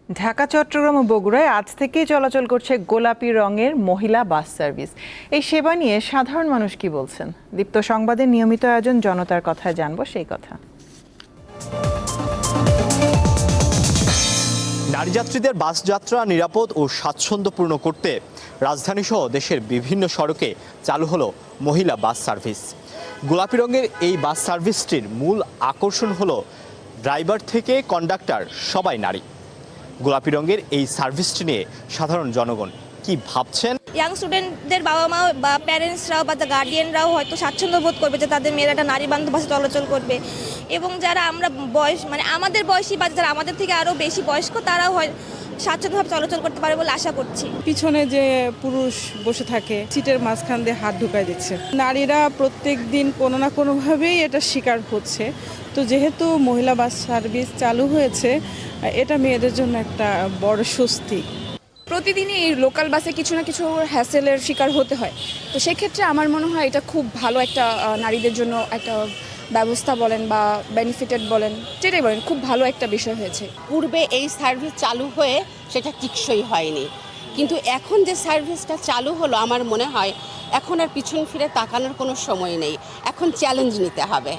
ঢাকা, চট্টগ্রাম ও বগুড়ায় আজ থেকেই চলাচল করছে গোলাপি রঙের মহিলা বাস সার্ভিস। এই সেবা নিয়ে সাধারণ মানুষ কি বলছেন? দীপ্ত সংবাদের নিয়মিত আয়োজন জনতার কথায় জানবো সেই কথা। নারী যাত্রীদের বাস যাত্রা নিরাপদ ও স্বাচ্ছন্দ্যপূর্ণ করতে রাজধানীসহ দেশের বিভিন্ন সড়কে চালু হলো মহিলা বাস সার্ভিস। গোলাপি রঙের এই বাস সার্ভিসটির মূল আকর্ষণ হলো ড্রাইভার থেকে কন্ডাক্টর সবাই নারী। গোলাপি রঙের এই সার্ভিসটি নিয়ে সাধারণ জনগণ কি ভাবছেন? ইয়াং স্টুডেন্টদের বাবা মা বা প্যারেন্টসরাও বা গার্ডিয়ানরাও হয়তো স্বাচ্ছন্দ্য বোধ করবে যে তাদের মেয়েরা একটা নারী বান্ধব বাসে চলাচল করবে, এবং যারা আমরা আমাদের বয়সী বা যারা আমাদের থেকে আরও বেশি বয়স্ক তারাও হয় স্বাচ্ছন্দ্যভাবে চলাচল করতে পারে বলে আশা করছি। পিছনে যে পুরুষ বসে থাকে সিটের মাঝখান দিয়ে হাত ঢুকাই দিচ্ছে, নারীরা প্রত্যেক দিন কোনো না কোনোভাবেই এটা শিকার হচ্ছে। তো যেহেতু মহিলা বাস সার্ভিস চালু হয়েছে, এটা মেয়েদের জন্য একটা বড় স্বস্তি। প্রতিদিনই এই লোকাল বাসে কিছু না কিছু হ্যাসেলের শিকার হতে হয়, তো সেক্ষেত্রে আমার মনে হয় এটা খুব ভালো একটা নারীদের জন্য একটা ব্যবস্থা বলেন বা বেনিফিটেড বলেন, যেটাই বলেন, খুব ভালো একটা বিষয় হয়েছে। পূর্বে এই সার্ভিস চালু হয়ে সেটা টিকসই হয়নি, কিন্তু এখন যে সার্ভিসটা চালু হলো আমার মনে হয় এখন আর পিছন ফিরে তাকানোর কোনো সময় নেই, এখন চ্যালেঞ্জ নিতে হবে।